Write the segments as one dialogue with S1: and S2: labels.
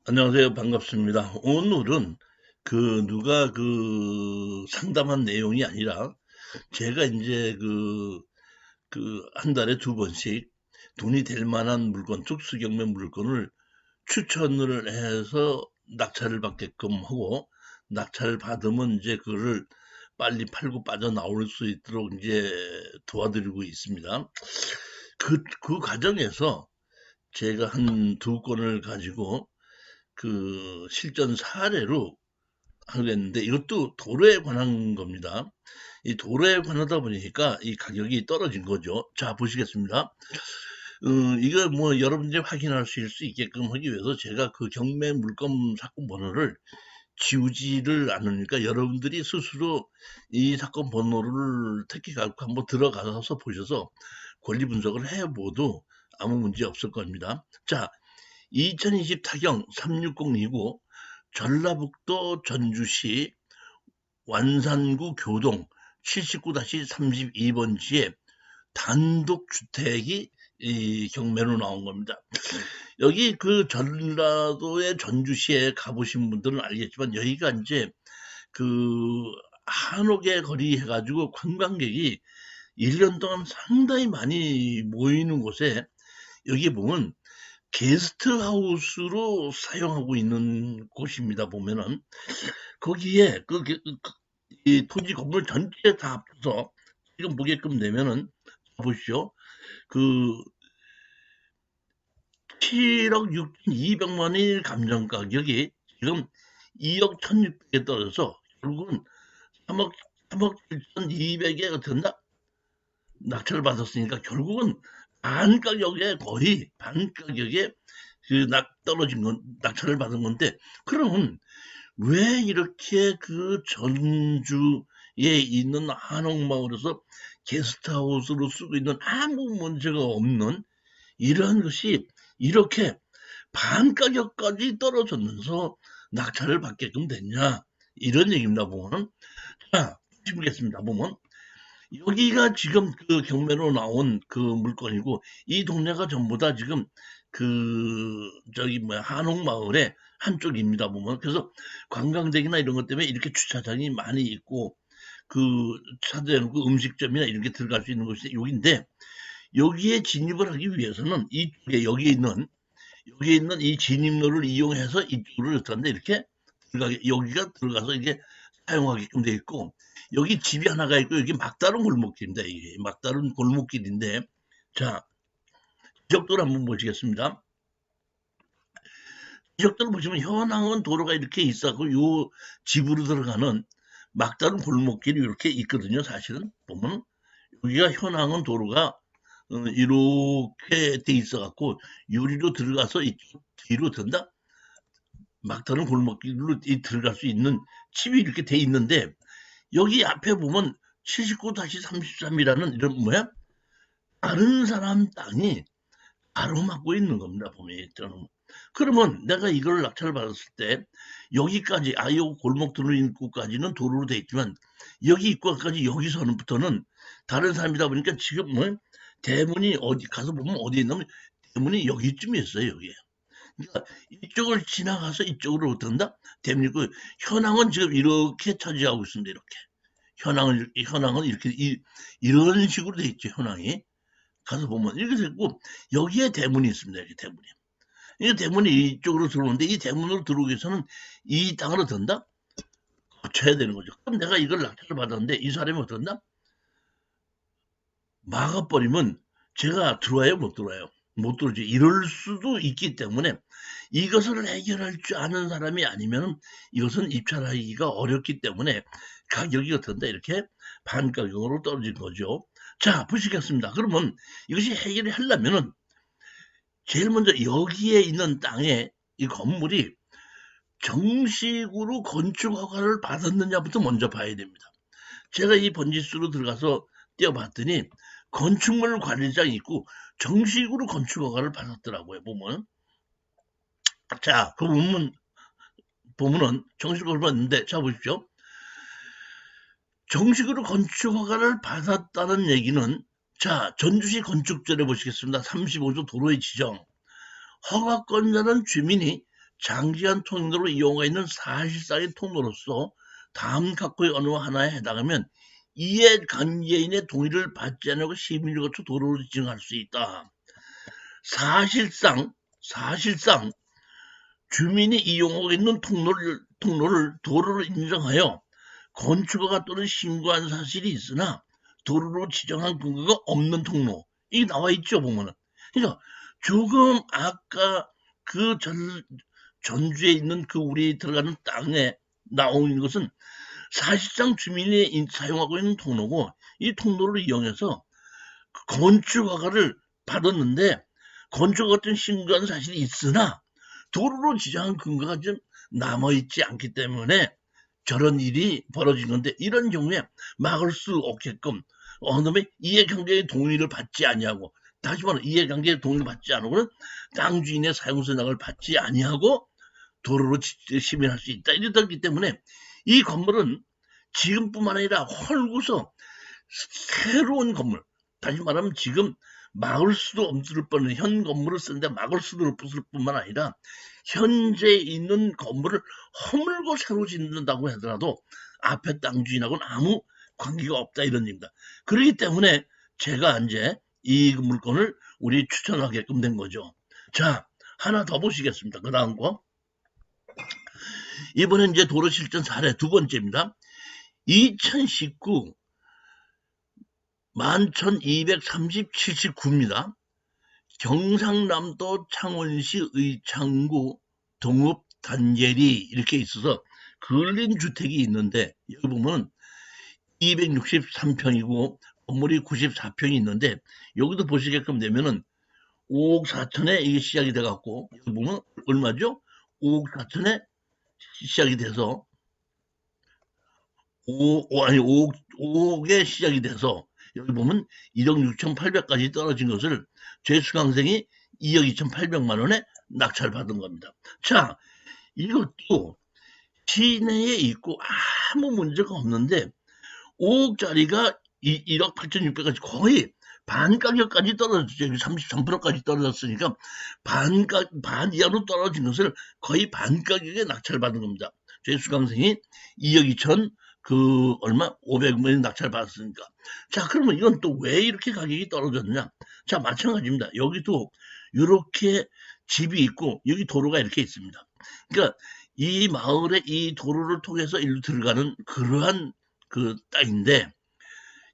S1: 안녕하세요. 반갑습니다. 오늘은 누가 상담한 내용이 아니라 제가 이제 한 달에 두 번씩 돈이 될 만한 물건, 특수 경매 물건을 추천을 해서 낙찰을 받게끔 하고, 낙찰을 받으면 이제 그거를 빨리 팔고 빠져나올 수 있도록 이제 도와드리고 있습니다. 그 과정에서 제가 한 두 건을 가지고 실전 사례로 하겠는데, 이것도 도로에 관한 겁니다. 이 도로에 관하다 보니까 이 가격이 떨어진 거죠. 자, 보시겠습니다. 이거 뭐 여러분들이 확인하실 수 있게끔 하기 위해서 제가 그 경매 물건 사건 번호를 지우지를 않으니까 여러분들이 스스로 이 사건 번호를 특히 갖고 한번 들어가서 보셔서 권리 분석을 해봐도 아무 문제 없을 겁니다. 자, 2020 타경 36029 전라북도 전주시 완산구 교동 79-32번지에 단독주택이 이 경매로 나온 겁니다. 여기 그 전라도의 전주시에 가보신 분들은 알겠지만, 여기가 이제 한옥의 거리 해가지고 관광객이 1년 동안 상당히 많이 모이는 곳에, 여기 보면 게스트하우스로 사용하고 있는 곳입니다. 보면은 거기에 이 토지 건물 전체 다 합쳐서 지금 보게끔 되면은, 보시죠. 그 7억 6,200만 원의 감정 가격이 지금 2억 1,600에 떨어져서 결국은 3억 7,200에 어떤다? 낙찰을 받았으니까 결국은 반 가격에, 거의 반 가격에 떨어진 건, 낙찰을 받은 건데, 그러면 왜 이렇게 그 전주에 있는 한옥마을에서 게스트하우스로 쓰고 있는 아무 문제가 없는 이러한 것이 이렇게 반 가격까지 떨어졌면서 낙찰을 받게끔 됐냐, 이런 얘기입니다. 보면, 자, 보시겠습니다. 보면 여기가 지금 그 경매로 나온 그 물건이고, 이 동네가 전부 다 지금 한옥마을의 한쪽입니다. 보면, 그래서 관광객이나 이런 것 때문에 이렇게 주차장이 많이 있고, 그 차도 해놓고 음식점이나 이런 게 들어갈 수 있는 곳이 여기인데, 여기에 진입을 하기 위해서는 이쪽에 여기 있는 이 진입로를 이용해서 이쪽으로 들어가는데, 이렇게 여기가 들어가서 이게 사용하게끔 돼 있고, 여기 집이 하나가 있고, 여기 막다른 골목길입니다. 이게 막다른 골목길인데, 자, 지적도를 한번 보시겠습니다. 지적도를 보시면 현황은 도로가 이렇게 있었고, 요 집으로 들어가는 막다른 골목길이 이렇게 있거든요. 사실은 보면 여기가 현황은 도로가 이렇게 돼 있어 갖고, 유리로 들어가서 이쪽 뒤로 든다, 막다른 골목길로 들어갈 수 있는 집이 이렇게 돼 있는데, 여기 앞에 보면 79-33이라는 이런 뭐야? 다른 사람 땅이 가로막고 있는 겁니다. 보면 저는. 그러면 내가 이걸 낙찰을 받았을 때 여기까지, 요 골목 들어오는 입구까지는 도로로 돼 있지만, 여기 입구까지 여기서부터는 다른 사람이다 보니까, 지금 뭐 대문이 어디 가서 보면 어디에 있냐면, 대문이 여기쯤에 있어요. 여기. 그러니까 이쪽을 지나가서 이쪽으로 어떤다? 대문이 있고, 현황은 지금 이렇게 차지하고 있습니다. 이렇게. 현황은 이렇게 이런 식으로 돼 있죠. 현황이 가서 보면 이렇게 됐고, 여기에 대문이 있습니다. 이렇게 대문이. 이 대문이 이쪽으로 들어오는데, 이 대문으로 들어오기 위해서는 이 땅으로 든다? 거쳐야 되는 거죠. 그럼 내가 이걸 낙찰을 받았는데, 이 사람이 어떤다? 막아버리면 제가 들어와요, 못 들어와요? 못 들어오죠. 이럴 수도 있기 때문에, 이것을 해결할 줄 아는 사람이 아니면 이것은 입찰하기가 어렵기 때문에 가격이 어떤다? 이렇게 반가격으로 떨어진 거죠. 자, 보시겠습니다. 그러면 이것이 해결이 하려면은, 제일 먼저 여기에 있는 땅에 이 건물이 정식으로 건축 허가를 받았느냐부터 먼저 봐야 됩니다. 제가 이 번지수로 들어가서 떼어봤더니 건축물 관리장이 있고 정식으로 건축 허가를 받았더라고요. 보면, 자, 그 보면은 정식으로 받았는데, 자, 보십시오. 정식으로 건축 허가를 받았다는 얘기는, 자, 전주시 건축전에 보시겠습니다. 35조 도로의 지정. 허가권자는 주민이 장기간 통로로 이용하고 있는 사실상의 통로로서 다음 각호의 어느 하나에 해당하면 이해관계인의 동의를 받지 않고 시민을 거쳐 도로를 지정할 수 있다. 사실상 주민이 이용하고 있는 도로를 인정하여 건축허가 또는 신고한 사실이 있으나 도로로 지정한 근거가 없는 통로. 이게 나와 있죠, 보면은. 그러니까 조금 아까 그 전주에 있는 그 우리 들어가는 땅에 나오는 것은 사실상 주민이 사용하고 있는 통로고, 이 통로를 이용해서 건축허가를 받았는데 건축허가 같은 신고한 사실이 있으나 도로로 지정한 근거가 좀 남아있지 않기 때문에 저런 일이 벌어진 건데, 이런 경우에 막을 수 없게끔 놈의 이해관계의 동의를 받지 아니하고, 다시 말해 이해관계의 동의를 받지 않고는 땅 주인의 사용선약을 받지 아니하고 도로로 시민할 수 있다. 이랬기 때문에 이 건물은 지금뿐만 아니라 헐고서 새로운 건물, 다시 말하면 지금 막을 수도 없을 뻔한 현 건물을 쓰는데 막을 수도 없을 뿐만 아니라 현재 있는 건물을 허물고 새로 짓는다고 하더라도 앞에 땅 주인하고는 아무 관계가 없다, 이런 얘기입니다. 그렇기 때문에 제가 이제 이 물건을 우리 추천하게끔 된 거죠. 자, 하나 더 보시겠습니다. 그 다음 거. 이번엔 이제 도로 실전 사례 두 번째입니다. 2019 11,230-79입니다. 경상남도 창원시 의창구 동읍단계리 이렇게 있어서 근린 주택이 있는데, 여기 보면 263평이고 건물이 94평이 있는데, 여기도 보시게끔 되면은 5억 4천에 이게 시작이 돼 갖고, 여기 보면 얼마죠? 5억 4천에 시작이 돼서 5억에 시작이 돼서 여기 보면 1억 6,800까지 떨어진 것을 죄수강생이 2억 2,800만 원에 낙찰 받은 겁니다. 자, 이것도 시내에 있고 아무 문제가 없는데 5억짜리가 1억 8,600까지 거의 반 가격까지 떨어졌죠. 33%까지 떨어졌으니까 반 이하로 떨어진 것을 거의 반 가격에 낙찰 받은 겁니다. 죄수강생이 2억 2천 얼마 500만 원 낙찰 받았으니까. 자, 그러면 이건 또 왜 이렇게 가격이 떨어졌냐? 자, 마찬가지입니다. 여기도 이렇게 집이 있고 여기 도로가 이렇게 있습니다. 그러니까 이 마을에 이 도로를 통해서 일로 들어가는 그러한 그 땅인데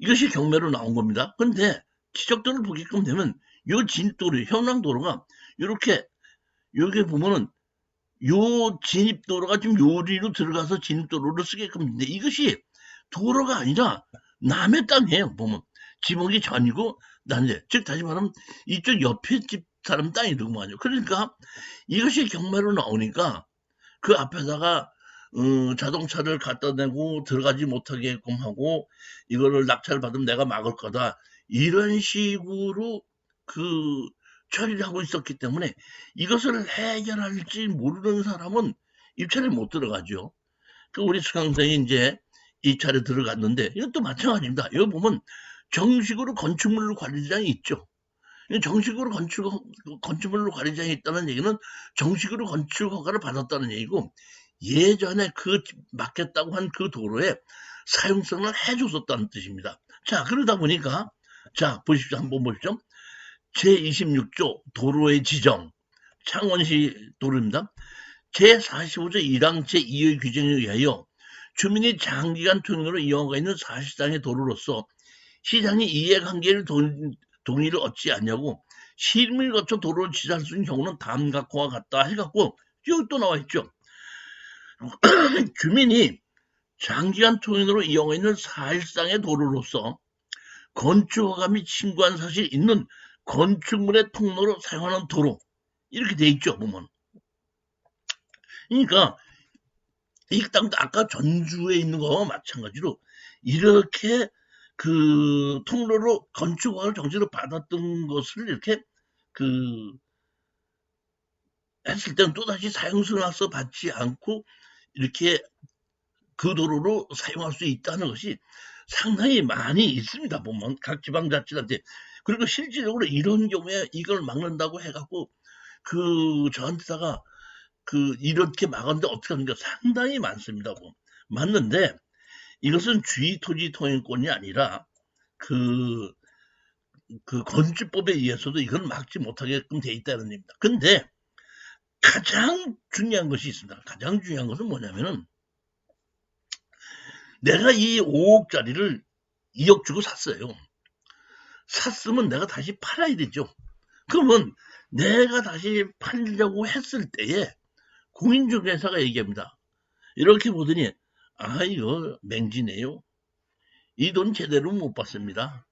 S1: 이것이 경매로 나온 겁니다. 근데 지적도를 보게끔 되면 요 진입도로, 현황도로가 이렇게 여기 보면은 요 진입도로가 지금 요리로 들어가서 진입도로를 쓰게끔 했는데 이것이 도로가 아니라 남의 땅이에요. 보면 지목이 전이고 난제, 즉 다시 말하면 이쪽 옆에 집 사람 땅이더구만요. 그러니까 이것이 경매로 나오니까 그 앞에다가 자동차를 갖다 대고 들어가지 못하게끔 하고 이거를 낙찰 받으면 내가 막을 거다, 이런 식으로 처리를 하고 있었기 때문에 이것을 해결할지 모르는 사람은 입찰에 못 들어가죠. 우리 수강생이 이제 입찰에 들어갔는데 이것도 마찬가지입니다. 여기 보면 정식으로 건축물 관리장이 있죠. 정식으로 건축물 관리장이 있다는 얘기는 정식으로 건축 허가를 받았다는 얘기고, 예전에 맡겼다고 한 그 도로에 사용성을 해줬었다는 뜻입니다. 자, 그러다 보니까 자, 보십시오. 한번 보십시오. 제26조 도로의 지정, 창원시 도로입니다. 제45조 1항 제2의 규정에 의하여 주민이 장기간 통로로 이용하고 있는 사실상의 도로로서 시장이 이해관계를 동의를 얻지 않냐고 시민을 거쳐 도로를 지정할 수 있는 경우는 다음 각호와 같다 해갖고 여기 또 나와 있죠. 주민이 장기간 통로로 이용하고 있는 사실상의 도로로서 건축허가 및 신고한 사실이 있는 건축물의 통로로 사용하는 도로, 이렇게 돼 있죠. 보면 그러니까 이 땅도 아까 전주에 있는 거와 마찬가지로 이렇게 통로로 건축허가를 정식으로 받았던 것을 이렇게 했을 때는 또다시 사용승낙서 받지 않고 이렇게 그 도로로 사용할 수 있다는 것이 상당히 많이 있습니다. 보면 각 지방자치단체. 그리고 실질적으로 이런 경우에 이걸 막는다고 해갖고 저한테다가 이렇게 막았는데 어떻게 하는가 상당히 많습니다. 맞는데 이것은 주의토지통행권이 아니라 그 건축법에 의해서도 이건 막지 못하게끔 돼 있다는 얘기입니다. 근데 가장 중요한 것이 있습니다. 가장 중요한 것은 뭐냐면은 내가 이 5억짜리를 2억 주고 샀어요. 샀으면 내가 다시 팔아야 되죠. 그러면 내가 다시 팔려고 했을 때에 공인중개사가 얘기합니다. 이렇게 보더니 아 이거 맹지네요. 이 돈 제대로 못 받습니다.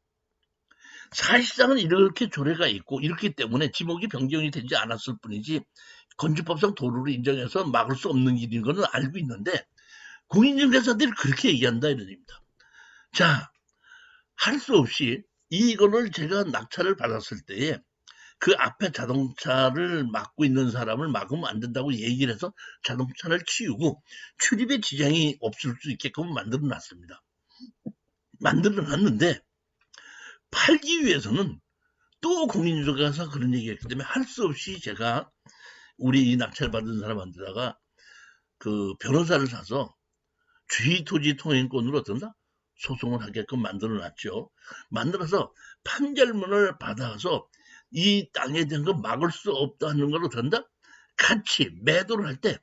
S1: 사실상은 이렇게 조례가 있고 이렇기 때문에 지목이 변경이 되지 않았을 뿐이지 건축법상 도로를 인정해서 막을 수 없는 일인 거는 알고 있는데 공인중개사들이 그렇게 얘기한다 이런 얘기입니다. 자, 할 수 없이 이거를 제가 낙찰을 받았을 때에 그 앞에 자동차를 막고 있는 사람을 막으면 안 된다고 얘기를 해서 자동차를 치우고 출입에 지장이 없을 수 있게끔 만들어 놨습니다. 만들어 놨는데 팔기 위해서는 또 공인중개사가 그런 얘기했기 때문에 할 수 없이 제가 우리 이 낙찰 받은 사람한테다가 그 변호사를 사서 주의토지통행권으로 어떤다? 소송을 하게끔 만들어 놨죠. 만들어서 판결문을 받아서 이 땅에 대한 거 막을 수 없다는 걸 어떤다? 같이 매도를 할 때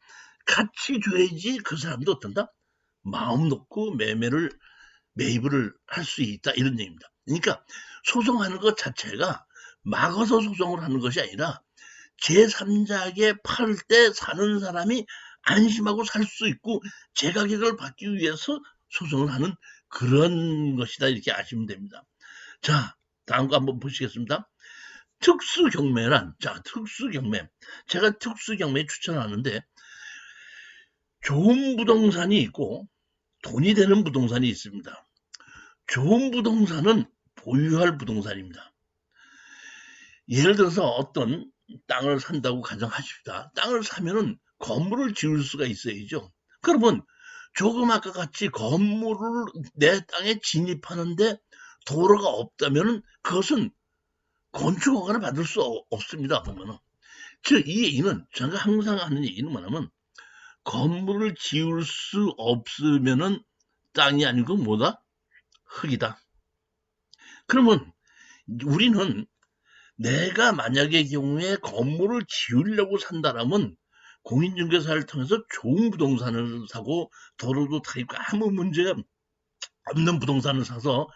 S1: 같이 줘야지 그 사람도 어떤다? 마음 놓고 매입을 할 수 있다 이런 얘기입니다. 그러니까 소송하는 것 자체가 막아서 소송을 하는 것이 아니라 제3자에게 팔 때 사는 사람이 안심하고 살 수 있고 제 가격을 받기 위해서 소송을 하는 그런 것이다 이렇게 아시면 됩니다. 자, 다음 거 한번 보시겠습니다. 특수경매란, 자, 특수경매. 제가 특수경매 추천하는데 좋은 부동산이 있고 돈이 되는 부동산이 있습니다. 좋은 부동산은 보유할 부동산입니다. 예를 들어서 어떤 땅을 산다고 가정하십시다. 땅을 사면은 건물을 지을 수가 있어야죠. 그러면 조금 아까 같이 건물을 내 땅에 진입하는데 도로가 없다면 그것은 건축허가를 받을 수 없습니다. 보면은. 즉, 이 얘기는 제가 항상 하는 얘기는 뭐냐면 건물을 지을 수 없으면은 땅이 아니고 뭐다? 흙이다. 그러면 우리는 내가 만약의 경우에 건물을 지으려고 산다라면 공인중개사를 통해서 좋은 부동산을 사고 도로도 다 있고 아무 문제가 없는 부동산을 사서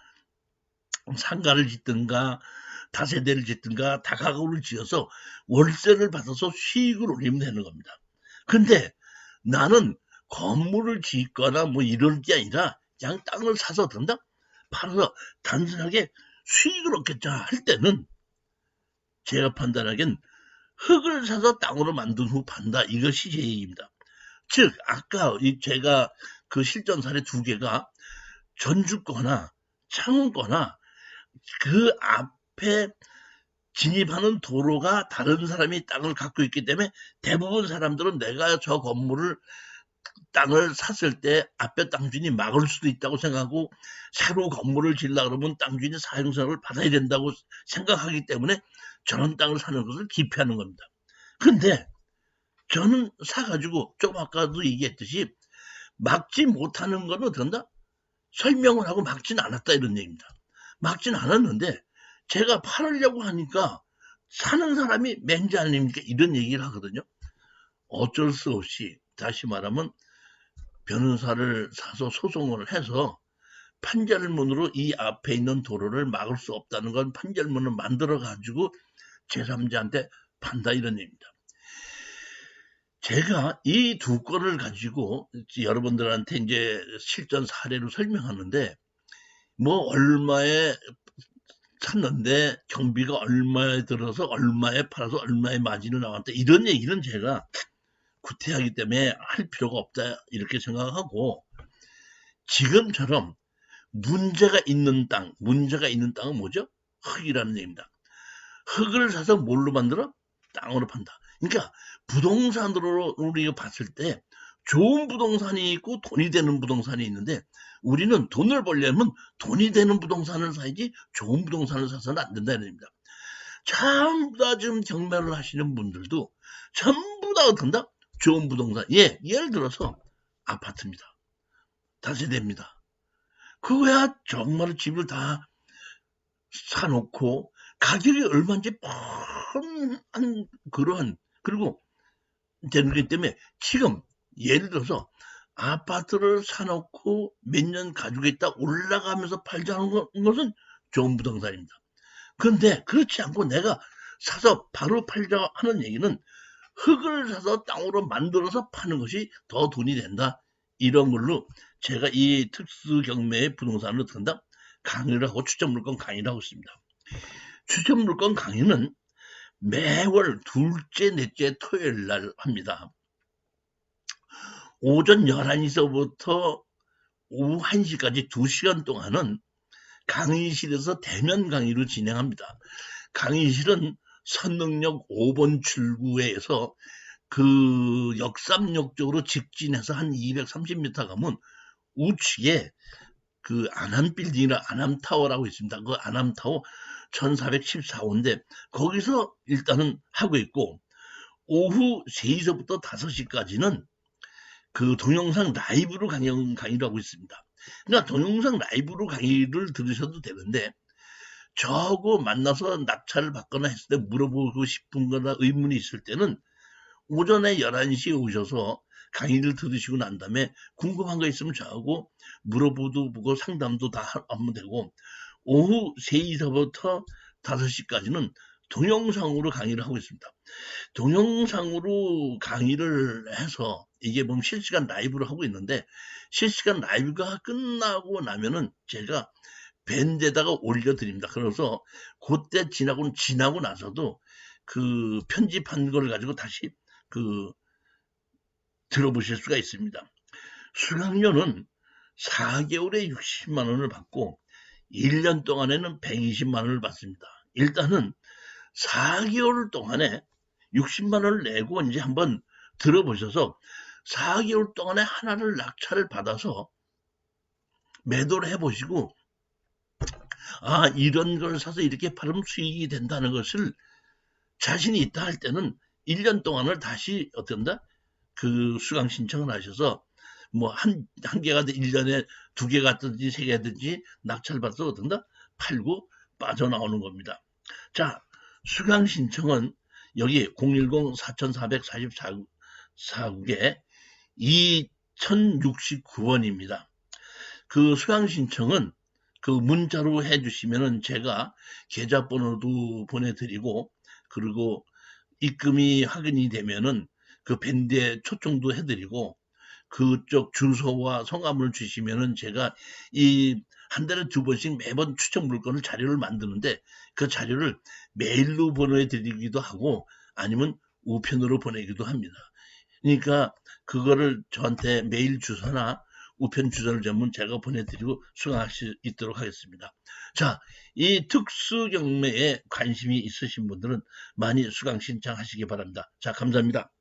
S1: 상가를 짓든가 다세대를 짓든가 다가구를 지어서 월세를 받아서 수익을 올리면 되는 겁니다. 근데 나는 건물을 짓거나 뭐 이럴 게 아니라 그냥 땅을 사서 든다? 팔아서 단순하게 수익을 얻겠자 할 때는 제가 판단하기엔 흙을 사서 땅으로 만든 후 판다. 이것이 제 얘기입니다. 즉 아까 제가 그 실전 사례 2개가 전주거나 창원거나 그 앞에 진입하는 도로가 다른 사람이 땅을 갖고 있기 때문에 대부분 사람들은 내가 저 건물을 땅을 샀을 때 앞에 땅주인이 막을 수도 있다고 생각하고 새로 건물을 지으려고 그러면 땅주인이 사용성을 받아야 된다고 생각하기 때문에 저런 땅을 사는 것을 기피하는 겁니다. 근데 저는 사가지고 좀 아까도 얘기했듯이 막지 못하는 건 어떤다? 설명을 하고 막진 않았다 이런 얘기입니다. 막진 않았는데 제가 팔으려고 하니까 사는 사람이 맹지 아닙니까? 이런 얘기를 하거든요. 어쩔 수 없이 다시 말하면 변호사를 사서 소송을 해서 판결문으로 이 앞에 있는 도로를 막을 수 없다는 건 판결문을 만들어 가지고 제3자한테 판다 이런 얘기입니다. 제가 이 2건을 가지고 여러분들한테 이제 실전 사례로 설명하는데 뭐 얼마에 샀는데 경비가 얼마에 들어서 얼마에 팔아서 얼마에 마진을 나왔다 이런 얘기는 제가 구태하기 때문에 할 필요가 없다 이렇게 생각하고 지금처럼 문제가 있는 땅은 뭐죠? 흙이라는 얘기입니다. 흙을 사서 뭘로 만들어? 땅으로 판다. 그러니까 부동산으로 우리가 봤을 때 좋은 부동산이 있고 돈이 되는 부동산이 있는데 우리는 돈을 벌려면 돈이 되는 부동산을 사야지 좋은 부동산을 사서는 안 된다는 얘기입니다. 전부 다 지금 경매를 하시는 분들도 전부 다 어떤다? 좋은 부동산. 예, 예를 들어서 아파트입니다. 다세대입니다. 그거야 정말 집을 다 사놓고 가격이 얼마인지 뻔한 그러한, 그리고 되는 거기 때문에 지금 예를 들어서 아파트를 사놓고 몇 년 가지고 있다 올라가면서 팔자는 것은 좋은 부동산입니다. 그런데 그렇지 않고 내가 사서 바로 팔자 하는 얘기는 흙을 사서 땅으로 만들어서 파는 것이 더 돈이 된다. 이런 걸로 제가 이 특수경매의 부동산을 어떻게 한다? 강의를 하고 추천물건 강의를 하고 있습니다. 추천물건 강의는 매월 둘째, 넷째 토요일 날 합니다. 오전 11시서부터 오후 1시까지 2시간 동안은 강의실에서 대면 강의로 진행합니다. 강의실은 선릉역 5번 출구에서 그 역삼역 쪽으로 직진해서 한 230m 가면 우측에 그 안암빌딩이나 안암타워라고 있습니다. 그 안암타워 1414호인데 거기서 일단은 하고 있고, 오후 3시서부터 5시까지는 그 동영상 라이브로 강의를 하고 있습니다. 그러니까 동영상 라이브로 강의를 들으셔도 되는데, 저하고 만나서 낙찰을 받거나 했을 때 물어보고 싶은 거나 의문이 있을 때는 오전에 11시에 오셔서 강의를 들으시고 난 다음에 궁금한 거 있으면 저하고 물어보도 보고 상담도 다 하면 되고, 오후 3시서부터 5시까지는 동영상으로 강의를 하고 있습니다. 동영상으로 강의를 해서 이게 보면 실시간 라이브로 하고 있는데, 실시간 라이브가 끝나고 나면은 제가 밴드에다가 올려드립니다. 그래서 그때 지나고 나서도 그 편집한 걸 가지고 다시 그 들어보실 수가 있습니다. 수강료는 4개월에 60만 원을 받고 1년 동안에는 120만 원을 받습니다. 일단은 4개월 동안에 60만 원을 내고 이제 한번 들어보셔서 4개월 동안에 하나를 낙찰을 받아서 매도를 해보시고, 아, 이런 걸 사서 이렇게 팔으면 수익이 된다는 것을 자신이 있다 할 때는 1년 동안을 다시 어떤다? 그 수강 신청을 하셔서 뭐 한 개가 1년에 2개 든지 3개 든지 낙찰 받아서 어떤다? 팔고 빠져나오는 겁니다. 자, 수강 신청은 여기 010-4444국에 2069원입니다. 그 수강 신청은 그 문자로 해주시면은 제가 계좌번호도 보내드리고, 그리고 입금이 확인이 되면은 그 밴드에 초청도 해드리고, 그쪽 주소와 성함을 주시면은 제가 이 한 달에 2번씩 매번 추천 물건을 자료를 만드는데 그 자료를 메일로 보내드리기도 하고 아니면 우편으로 보내기도 합니다. 그러니까 그거를 저한테 메일 주소나 우편 주소를 주면 제가 보내드리고 수강할 수 있도록 하겠습니다. 자, 이 특수 경매에 관심이 있으신 분들은 많이 수강 신청하시기 바랍니다. 자, 감사합니다.